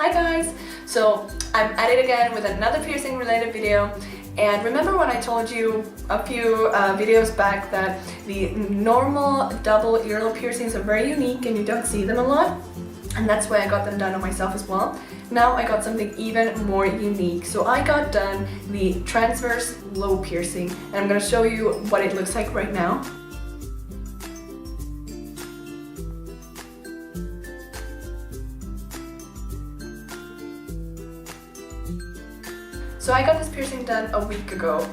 Hi guys! So I'm at it again with another piercing related video, and remember when I told you a few videos back that the normal double earlobe piercings are very unique and you don't see them a lot, and that's why I got them done on myself as well. Now I got something even more unique. So I got done the transverse lobe piercing, and I'm going to show you what it looks like right now. So I got this piercing done a week ago.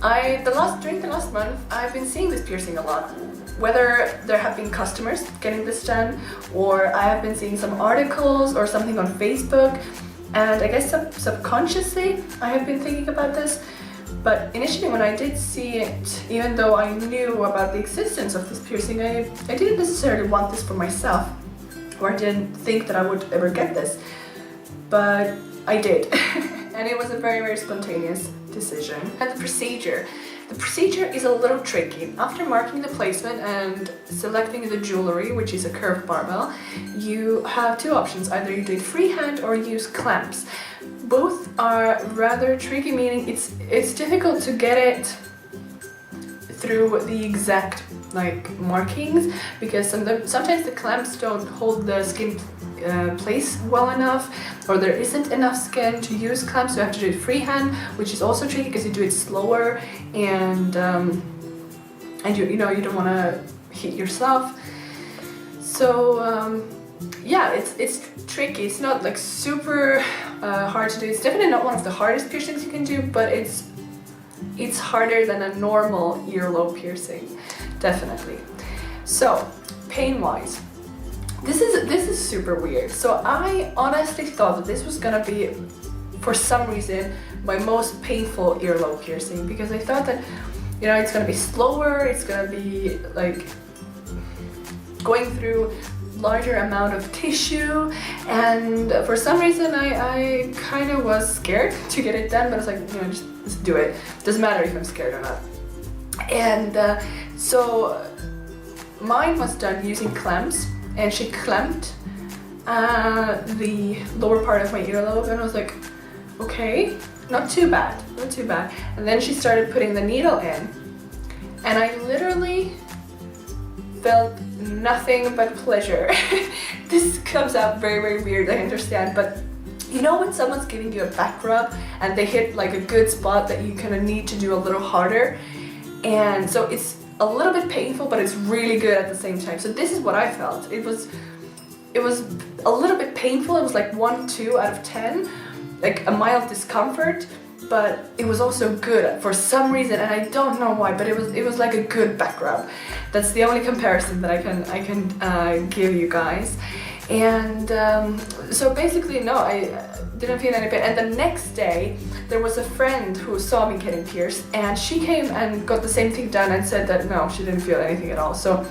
During the last month, I've been seeing this piercing a lot. Whether there have been customers getting this done, or I have been seeing some articles or something on Facebook, and I guess subconsciously I have been thinking about this. But initially when I did see it, even though I knew about the existence of this piercing, I didn't necessarily want this for myself, or I didn't think that I would ever get this. But I did. And it was a very, very spontaneous decision. And the procedure is a little tricky. After marking the placement and selecting the jewelry, which is a curved barbell, you have two options. Either you do it freehand or use clamps. Both are rather tricky, meaning it's difficult to get it through the exact markings, because sometimes the clamps don't hold the skin place well enough, or there isn't enough skin to use clamps, so you have to do it freehand, which is also tricky because you do it slower, and you don't want to hit yourself. So yeah, it's tricky. It's not like super hard to do. It's definitely not one of the hardest piercings you can do, but it's harder than a normal earlobe piercing, definitely. So pain-wise, this is super weird. So I honestly thought that this was gonna be, for some reason, my most painful earlobe piercing, because I thought that, it's gonna be slower, it's gonna be like going through larger amount of tissue, and for some reason I kind of was scared to get it done, but I was like, just do it. Doesn't matter if I'm scared or not. And so mine was done using clamps, and she clamped the lower part of my earlobe, and I was like, okay, not too bad. And then she started putting the needle in, and I literally felt nothing but pleasure. This comes out very, very weird, I understand, but when someone's giving you a back rub and they hit like a good spot that you kind of need to do a little harder, and so it's a little bit painful, but it's really good at the same time. So this is what I felt. It was a little bit painful. It was like 1, 2 out of 10, like a mild discomfort, but it was also good for some reason, and I don't know why, but it was like a good back rub. That's the only comparison that I can give you guys. And so basically, no, I didn't feel any pain. And the next day, there was a friend who saw me getting pierced, and she came and got the same thing done and said that no, she didn't feel anything at all. So,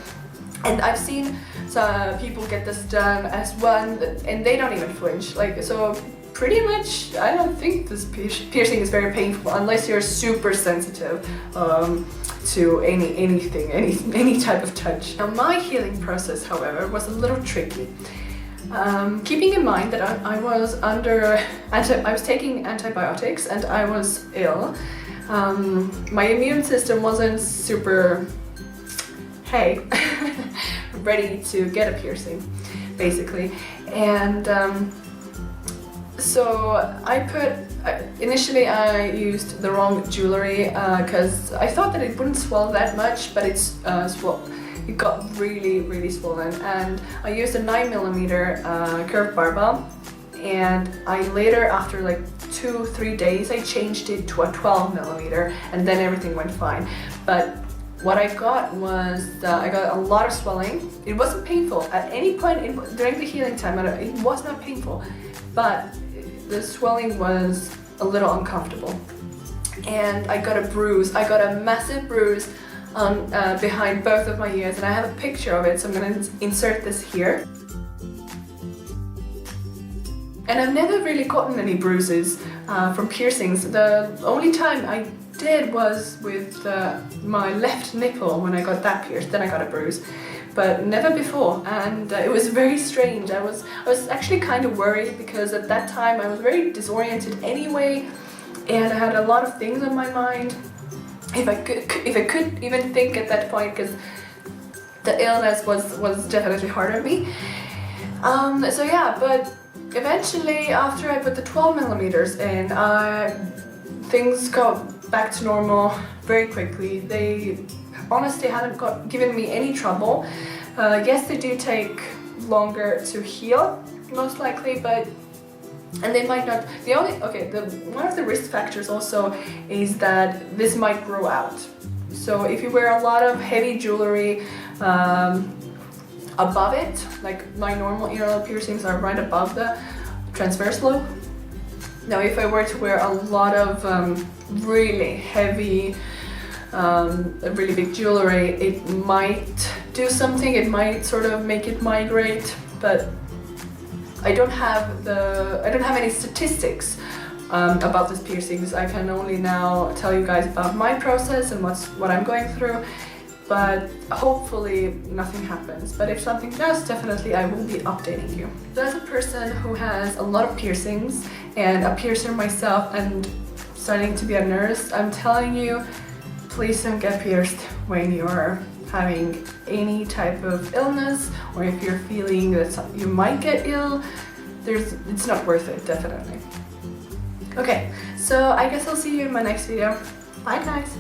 and I've seen some people get this done as well, and they don't even flinch. So pretty much, I don't think this piercing is very painful unless you're super sensitive to any type of touch. Now, my healing process, however, was a little tricky. Keeping in mind that I was taking antibiotics and I was ill. My immune system wasn't super, ready to get a piercing, basically. And so initially I used the wrong jewelry because I thought that it wouldn't swell that much, but it's it got really, really swollen, and I used a 9mm curved barbell, and I later, after like 2-3 days, I changed it to a 12mm, and then everything went fine. But what I got was I got a lot of swelling. It wasn't painful at any point during the healing time. It was not painful, but the swelling was a little uncomfortable, and I got a bruise. I got a massive bruise on behind both of my ears, and I have a picture of it, so I'm going to insert this here. And I've never really gotten any bruises from piercings. The only time I did was with my left nipple when I got that pierced, then I got a bruise. but never before, and it was very strange. I was actually kind of worried because at that time I was very disoriented anyway, and I had a lot of things on my mind. If I could even think at that point, because the illness was definitely hard on me. So yeah, but eventually after I put the 12 millimeters in, things got back to normal very quickly. They honestly hadn't given me any trouble. Yes, they do take longer to heal, most likely, but and they might not. One of the risk factors also is that this might grow out. So if you wear a lot of heavy jewelry above it, like my normal earlobe piercings are right above the transverse lobe. Now if I were to wear a lot of really heavy, really big jewelry, it might do something. It might sort of make it migrate, but I don't have any statistics about these piercings. I can only now tell you guys about my process and what I'm going through, but hopefully nothing happens. But if something does, definitely I will be updating you. So as a person who has a lot of piercings and a piercer myself and starting to be a nurse, I'm telling you, please don't get pierced when you're having any type of illness, or if you're feeling that you might get ill. It's not worth it, definitely. Okay, so I guess I'll see you in my next video. Bye guys!